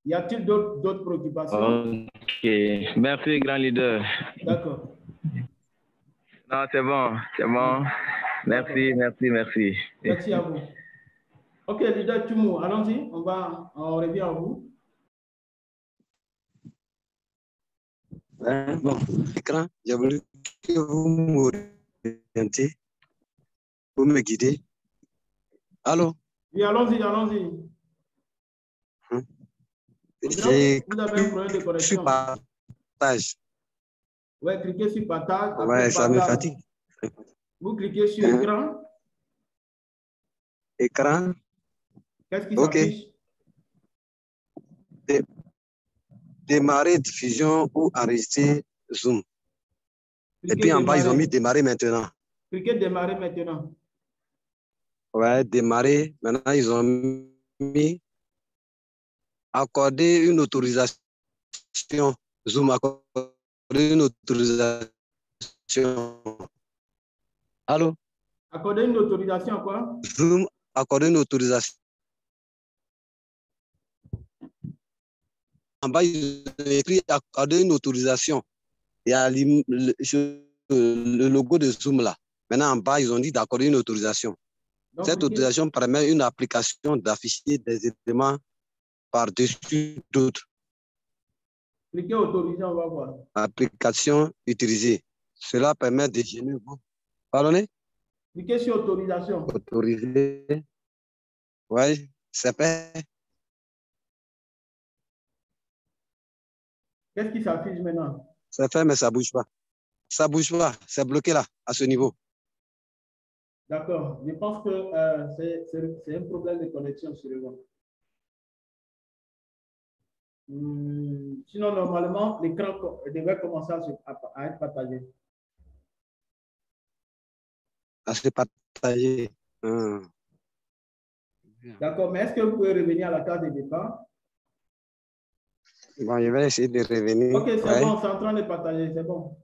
Y a-t-il d'autres préoccupations? OK. Merci, grand leader. D'accord. Non, c'est bon. C'est bon. Merci, merci, merci. Merci à vous. OK, leader Tumu, allons-y. On revient à vous. Bon, écran, j'ai voulu que vous m'orientez, vous me guidez. Allô? Oui, allons-y, allons-y. J'ai vous avez un problème de connexion. Sur partage. Oui, cliquez sur partage. Ouais, ça me fatigue. Vous cliquez sur écran. Écran. Qu'est-ce qui s'affiche? Démarrer diffusion ou enregistrer Zoom. Cliquez et puis en bas, démarrer. ils ont mis démarrer maintenant. Cliquez démarrer maintenant. Ouais, démarrer. Maintenant, ils ont mis accorder une autorisation. Zoom, accorder une autorisation. Allô? Accorder une autorisation à quoi? Zoom, accorder une autorisation. En bas, ils ont écrit accorder une autorisation. Il y a le logo de Zoom là. Maintenant, en bas, ils ont dit d'accorder une autorisation. Donc, cette autorisation permet une application d'afficher des éléments par-dessus d'autres. Cliquez autoriser, on va voir. Application utilisée. Cela permet de générer. Pardonnez? Cliquez sur autorisation. Autoriser. Oui, c'est fait. Qu'est-ce qui s'affiche maintenant? C'est fait, mais ça ne bouge pas. Ça ne bouge pas. C'est bloqué là, à ce niveau. D'accord. Je pense que c'est un problème de connexion sur le web. Sinon, normalement, l'écran devrait commencer à être partagé. À se partager. D'accord, mais est-ce que vous pouvez revenir à la case de départ? Bon, je vais essayer de revenir. Ok, c'est bon, c'est en train de partager, c'est bon.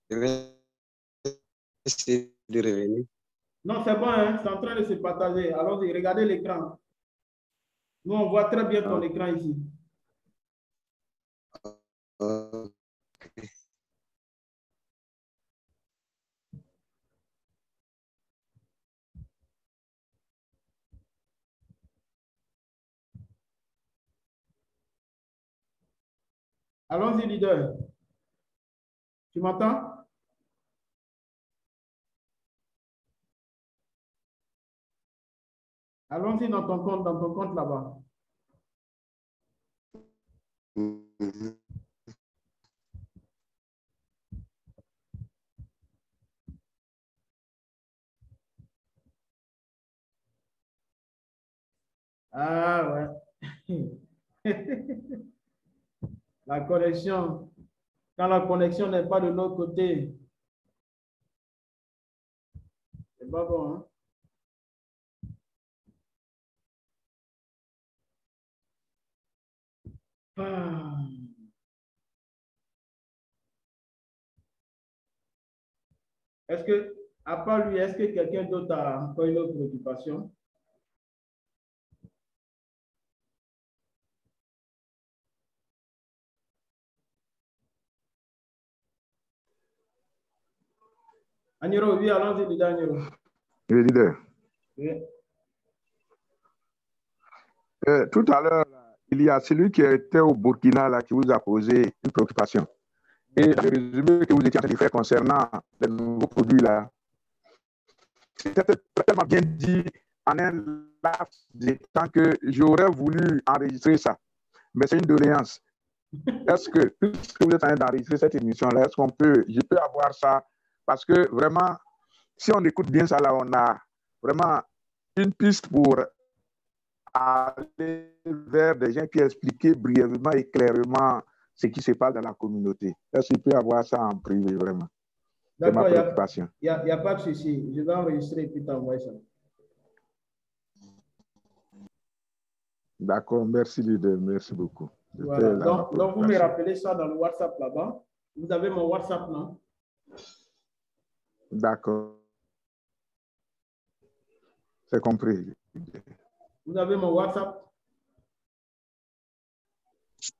Je vais essayer de revenir. Non, c'est bon, hein? C'est en train de se partager. Allons-y, regardez l'écran. Nous, on voit très bien ton écran ici. Allons-y, leader. Tu m'entends? Allons-y dans ton compte là-bas. Ah ouais. La connexion. Quand la connexion n'est pas de l'autre côté, c'est pas bon, hein? Ah. Est-ce que, à part lui, est-ce que quelqu'un d'autre a encore une autre préoccupation? Agnero, oui, allons-y, leader Agnero. Oui, leader. Oui. Tout à l'heure, il y a celui qui était au Burkina là, qui vous a posé une préoccupation. Et le résumé que vous étiez en train de faire concernant les nouveaux produits là, c'était tellement bien dit en un laps de temps que j'aurais voulu enregistrer ça. Mais c'est une doléance. Est-ce que, puisque vous êtes en train d'enregistrer cette émission-là, est-ce qu'on peut, je peux avoir ça? Parce que vraiment, si on écoute bien ça là, on a vraiment une piste pour aller vers des gens qui expliquent brièvement et clairement ce qui se passe dans la communauté. Est-ce qu'il peut avoir ça en privé, vraiment? C'est ma préoccupation. Il n'y a pas de souci. Je vais enregistrer et puis t'envoyer ça. D'accord, merci leader, merci beaucoup. Voilà. Donc, vous me rappelez ça dans le WhatsApp là-bas. Vous avez mon WhatsApp, non? D'accord. C'est compris. Vous avez mon WhatsApp?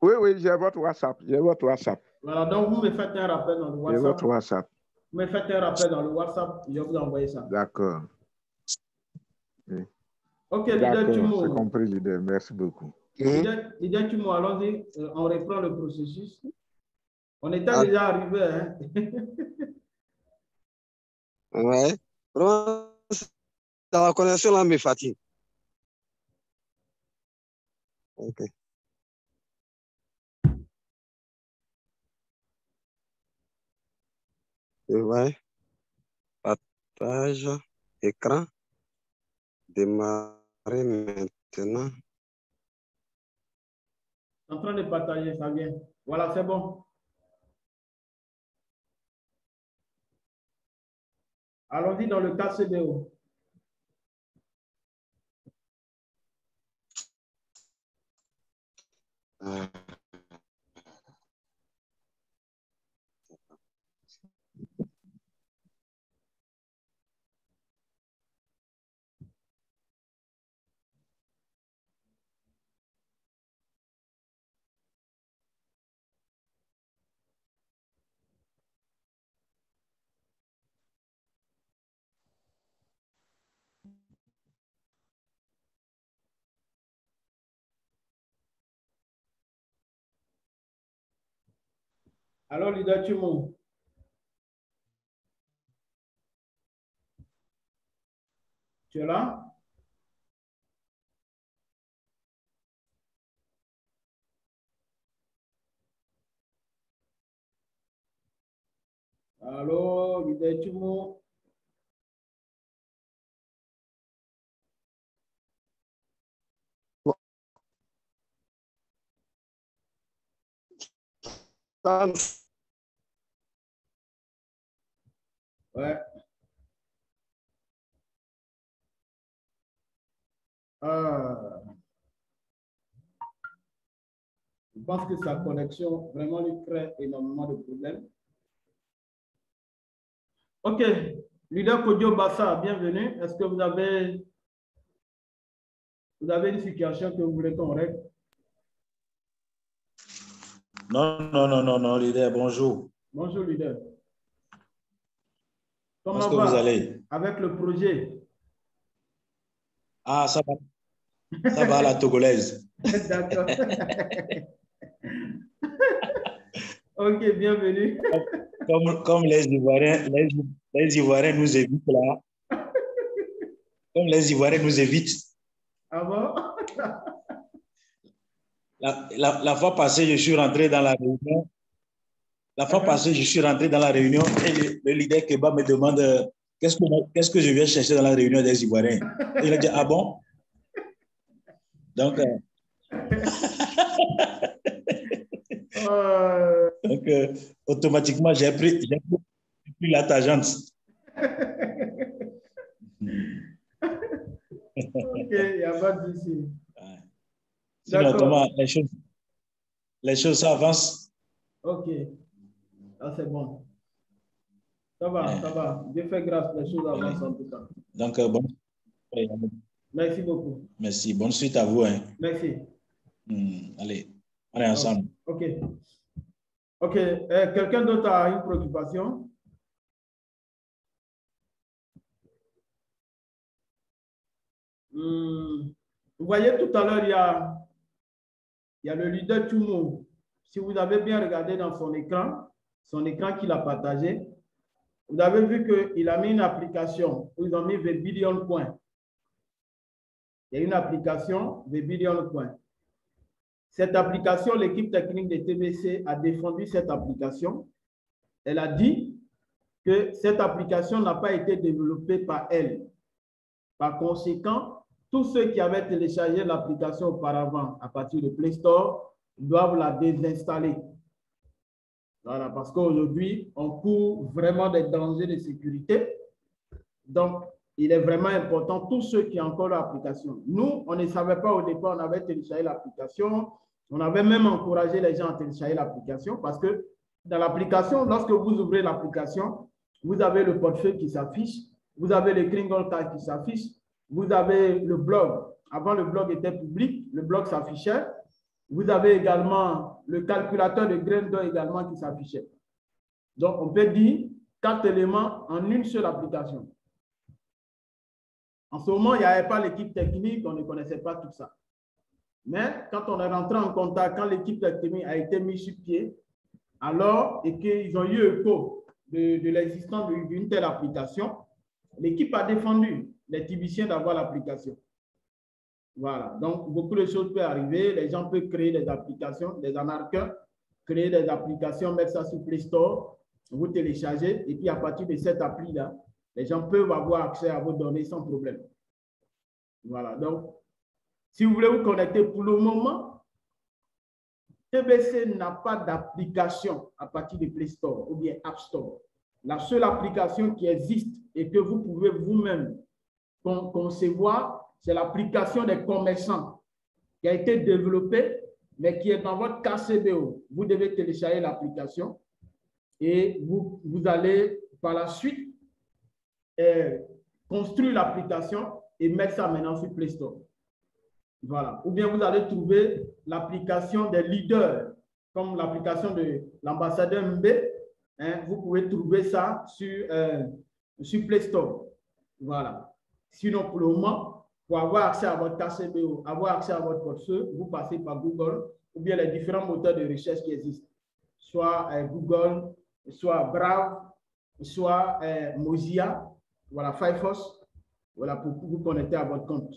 Oui, oui, j'ai votre WhatsApp. J'ai votre WhatsApp. Voilà, donc vous me faites un rappel dans le WhatsApp. J'ai votre WhatsApp. Vous me faites un rappel dans le WhatsApp, je vais vous envoyer ça. D'accord. Oui. Ok, leader Tumo. C'est compris, leader. Merci beaucoup. Leader Tumo, allons-y, on reprend le processus. On était déjà arrivé, hein? Ouais. Dans la connexion là me fatigue. Ok. Ouais. Partage écran. Démarrer maintenant. En train de partager, ça vient. Voilà, c'est bon. Allons-y dans le cas CDO. Alors, leader Tumo. Tu es là? Allô, leader Tumo. Ouais. Je pense que sa connexion vraiment lui crée énormément de problèmes. OK. Leader Kodio Bassa, bienvenue. Est-ce que vous avez une situation que vous voulez qu'on règle? Non, leader, bonjour. Bonjour, leader. Comment est-ce que vous allez? Avec le projet. Ah, ça va. Ça va à la togolaise. D'accord. OK, bienvenue. Comme les Ivoiriens nous évitent là. Comme les Ivoiriens nous évitent. Ah bon? La fois passée, je suis rentré dans la réunion. La fois passée, je suis rentré dans la réunion et le leader Keba me demande qu'est-ce que je viens chercher dans la réunion des Ivoiriens. Et il a dit, ah bon? Donc, automatiquement, j'ai pris la tangente. OK, il n'y a pas de souci. Sinon, les choses avancent. OK. Ah, c'est bon. Ça va. Dieu fait grâce, les choses avancent en tout cas. Donc, bon. Merci beaucoup. Merci. Bonne suite à vous. Hein. Merci. Allez, on est ensemble. OK. Quelqu'un d'autre a une préoccupation? Vous voyez, tout à l'heure, il y a le leader Tumo. Si vous avez bien regardé dans son écran qu'il a partagé, vous avez vu qu'il a mis une application où ils ont mis Webillion Point. Il y a une application Webillion Point. Cette application, l'équipe technique de TBC a défendu cette application. Elle a dit que cette application n'a pas été développée par elle. Par conséquent, tous ceux qui avaient téléchargé l'application auparavant à partir de Play Store doivent la désinstaller. Voilà, parce qu'aujourd'hui, on court vraiment des dangers de sécurité. Donc, il est vraiment important, tous ceux qui ont encore l'application. Nous, on ne savait pas au départ, on avait téléchargé l'application. On avait même encouragé les gens à télécharger l'application parce que dans l'application, lorsque vous ouvrez l'application, vous avez le portefeuille qui s'affiche, vous avez le Kringle Card qui s'affiche, vous avez le blog. Avant, le blog était public, le blog s'affichait. Vous avez également le calculateur de graines d'or également qui s'affichait. Donc, on peut dire 4 éléments en une seule application. En ce moment, il n'y avait pas l'équipe technique, on ne connaissait pas tout ça. Mais quand on est rentré en contact, quand l'équipe technique a été mise sur pied, alors, et qu'ils ont eu écho de l'existence d'une telle application, l'équipe a défendu les Tibiciens d'avoir l'application. Voilà, donc beaucoup de choses peuvent arriver. Les gens peuvent créer des applications, des anarcheurs, créer des applications, mettre ça sur Play Store, vous téléchargez, et puis à partir de cette appli-là, les gens peuvent avoir accès à vos données sans problème. Voilà, donc, si vous voulez vous connecter pour le moment, TBC n'a pas d'application à partir de Play Store ou bien App Store. La seule application qui existe et que vous pouvez vous-même concevoir, c'est l'application des commerçants qui a été développée mais qui est dans votre KCBO, vous devez télécharger l'application et vous allez par la suite construire l'application et mettre ça maintenant sur Play Store. Voilà. Ou bien vous allez trouver l'application des leaders, comme l'application de l'ambassadeur MB. Hein, vous pouvez trouver ça sur Play Store. Voilà. Sinon, pour le moment, pour avoir accès à votre KCBO, avoir accès à votre portefeuille, vous passez par Google ou bien les différents moteurs de recherche qui existent. Soit Google, soit Brave, soit Mozilla, voilà, Firefox, voilà, pour vous connecter à votre compte.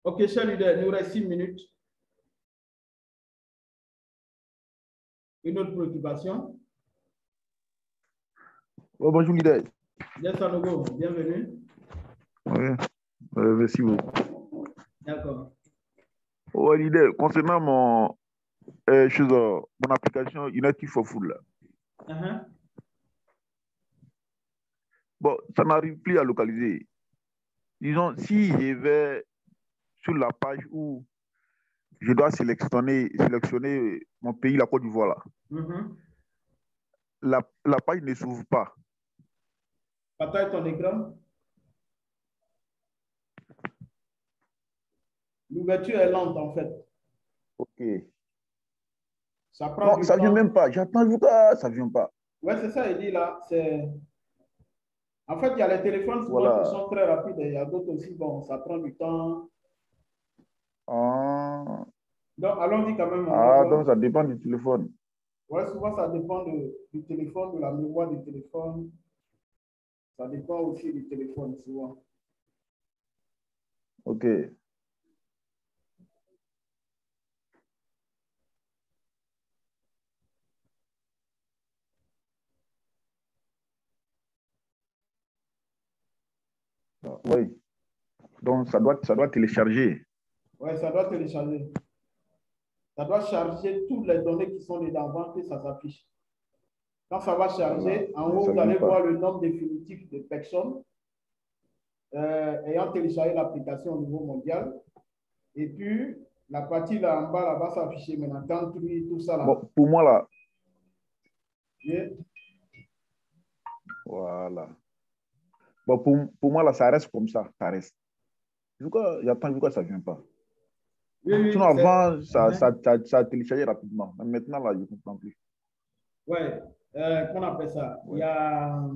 OK, chers leaders, il nous reste 6 minutes. Une autre préoccupation? Oh, bonjour, leader. Bien, Sanogo, bienvenue. Oui, merci beaucoup. D'accord. Oh, leader, concernant mon application United for Food, là. Bon, ça n'arrive plus à localiser. Disons, si je vais sur la page où je dois sélectionner mon pays, la Côte d'Ivoire, là. La page ne s'ouvre pas. Partage ton écran. L'ouverture est lente, en fait. OK. Ça prend non, ça ne vient même pas. J'attends, ça ne vient pas. Ouais, c'est ça, il dit là. En fait, il y a les téléphones souvent qui sont très rapides et il y a d'autres aussi, bon, ça prend du temps. Ah. Donc, allons-y quand même. Donc ça dépend du téléphone. Ouais, souvent, ça dépend du téléphone, de la mémoire du téléphone. Ça dépend aussi du téléphone, souvent. OK. Oui. Donc, ça doit télécharger. Oui, ça doit télécharger. Ça doit charger toutes les données qui sont dedans avant que ça s'affiche. Quand ça va charger, en haut, vous allez voir le nombre définitif de personnes ayant téléchargé l'application au niveau mondial. Et puis, la partie là en bas, là, va s'afficher maintenant. Country, tout ça là. Bon, pour moi, là. Yeah. Voilà. Bon, pour moi, là, ça reste comme ça. Ça reste. J'attends pourquoi ça ne vient pas. Oui, sinon, avant, ça téléchargeait rapidement. Mais maintenant, là, je ne comprends plus. Oui, qu'on appelle ça. Ouais. Il y a...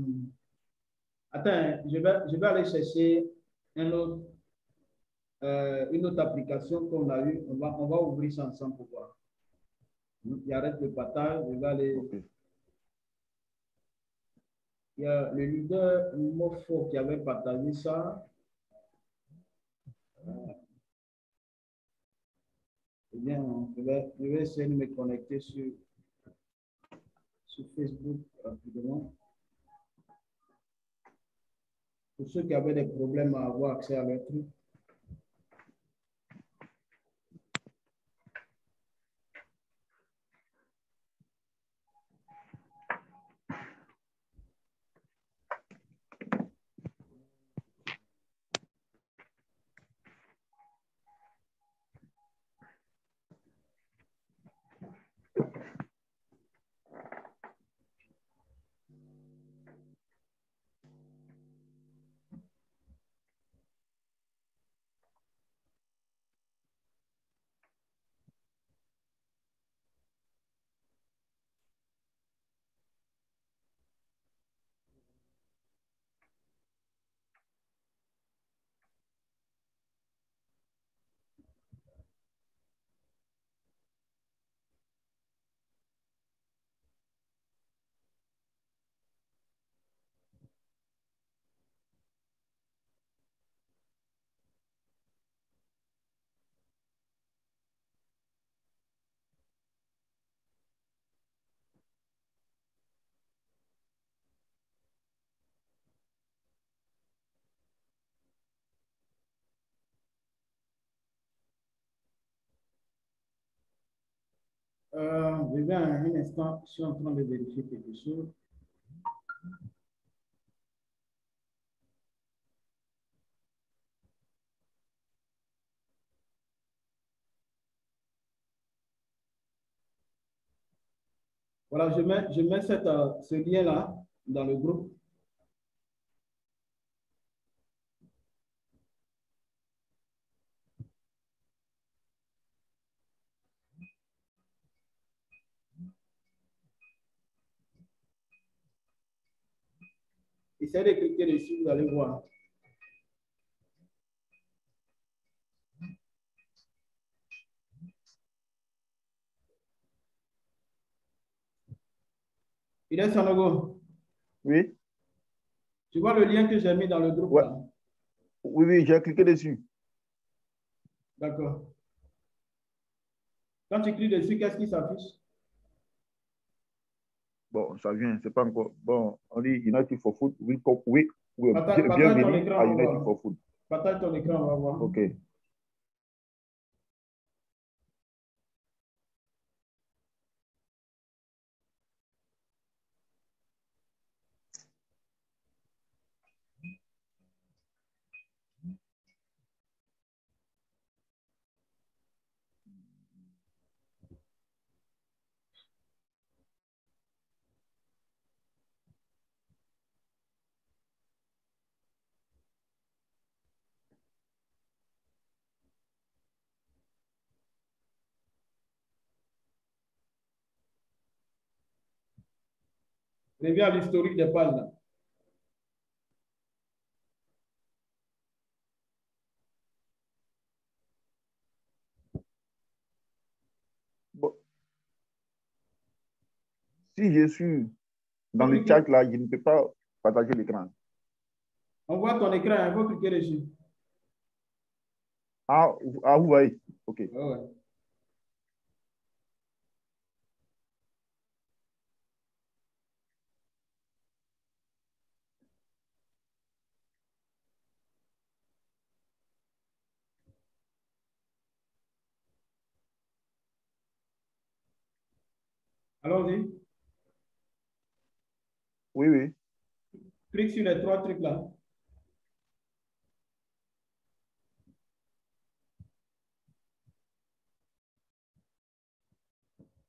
Attends, je vais aller chercher une autre application qu'on a eue. On va ouvrir ça ensemble pour voir. Il arrête le partage. Je vais aller... Okay. Il y a le leader Mofo qui avait partagé ça. Eh bien, je vais essayer de me connecter sur Facebook rapidement. Pour ceux qui avaient des problèmes à avoir accès à leur truc. Je vais un instant, je suis en train de vérifier quelque chose. Voilà, je mets ce lien-là dans le groupe. Essayez de cliquer dessus, vous allez voir. Il est Sanogo. Oui. Tu vois le lien que j'ai mis dans le groupe? Ouais. Là? Oui, oui, j'ai cliqué dessus. D'accord. Quand tu cliques dessus, qu'est-ce qui s'affiche? Bon, ça vient, c'est pas encore. Bon, on dit United for Food. Oui, oui, oui. Partage ton écran, à United for Food. Partage ton écran, on va voir. OK. Reviens à l'historique des pages. Là. Bon. Si je suis dans le chat là, je ne peux pas partager l'écran. On voit ton écran, il faut cliquer dessus. Ah, vous voyez. OK. Ouais. Allons-y. Oui, oui. Clique sur les 3 trucs là.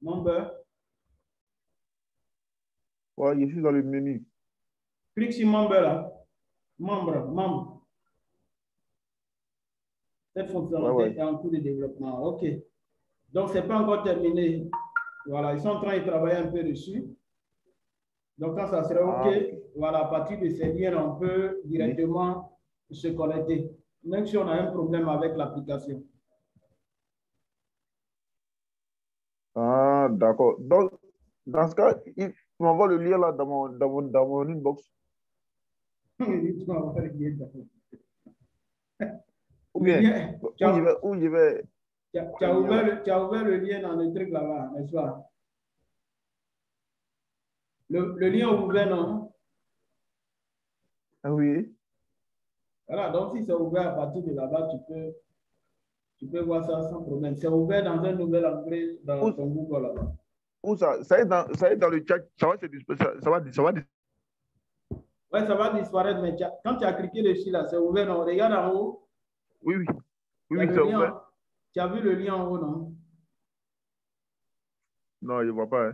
Membre. Ouais, je suis dans le menu. Clique sur membre là. Membre. Cette fonctionnalité est en cours de développement. OK. Donc, ce n'est pas encore terminé. Voilà, ils sont en train de travailler un peu dessus. Donc, quand ça sera OK, voilà, à partir de ces liens, on peut directement se connecter, même si on a un problème avec l'application. Ah, d'accord. Donc, dans ce cas, il m'envoie le lien là dans mon inbox. Ou bien, où je vais. Tu as ouvert le lien dans le truc là-bas, n'est-ce pas? Le lien ouvert, non? Oui. Voilà, donc si c'est ouvert à partir de là-bas, tu peux voir ça sans problème. C'est ouvert dans un nouvel onglet dans ton Google là-bas. Où ça? Ça est dans le chat, ça va disparaître. Ouais, ça va disparaître, mais quand tu as cliqué dessus là, c'est ouvert, non? Regarde en haut. Oui, c'est ouvert. Tu as vu le lien en haut, non? Non, je ne vois pas.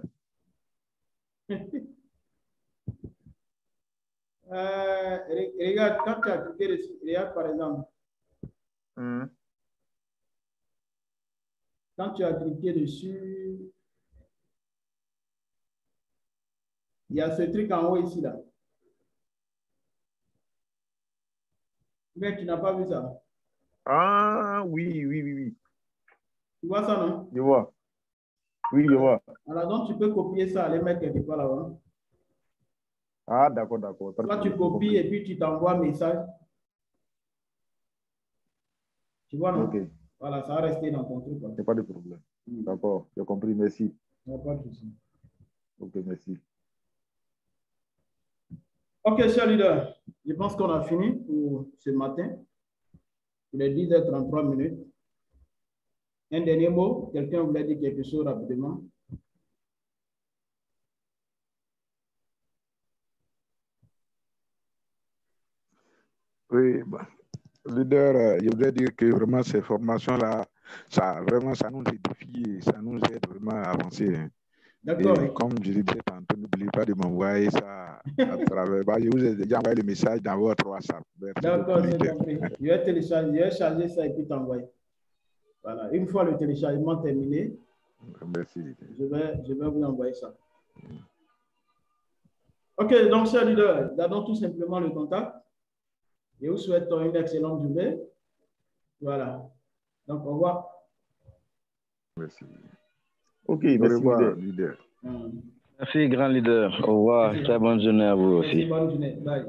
Regarde, quand tu as cliqué dessus, regarde par exemple. Quand tu as cliqué dessus, il y a ce truc en haut ici là. Mais tu n'as pas vu ça? Ah, oui. Tu vois ça, non? Je vois. Oui, je vois. Alors donc, tu peux copier ça, aller mettre quelque part là-bas. Ah, d'accord. Soit tu copies et puis tu t'envoies un message. Tu vois, non? OK. Voilà, ça va rester dans ton truc. Il n'y a pas de problème. D'accord, j'ai compris. Merci. Il n'y a pas de souci. OK, merci. OK, chers leaders, je pense qu'on a fini pour ce matin. Il est 10h33. Un dernier mot, quelqu'un voulait dire quelque chose rapidement? Oui, bah, leader, je voudrais dire que vraiment ces formations-là, ça nous édifie et ça nous aide vraiment à avancer. Hein. D'accord. Et comme je disais tantôt, n'oubliez pas de m'envoyer ça à travers. Je vous ai déjà envoyé le message dans votre WhatsApp. D'accord, c'est compris. Je vais télécharger, je vais charger ça et puis t'envoyer. Voilà. Une fois le téléchargement terminé, merci. Je vais vous envoyer ça. OK, donc, chers leaders, gardons tout simplement le contact. Et vous souhaitons une excellente journée. Voilà. Donc, au revoir. Merci. OK, Au merci, revoir, leader. leader. Merci, grand leader. Au revoir. Très bonne journée à vous aussi. Merci, bonne journée. Bye.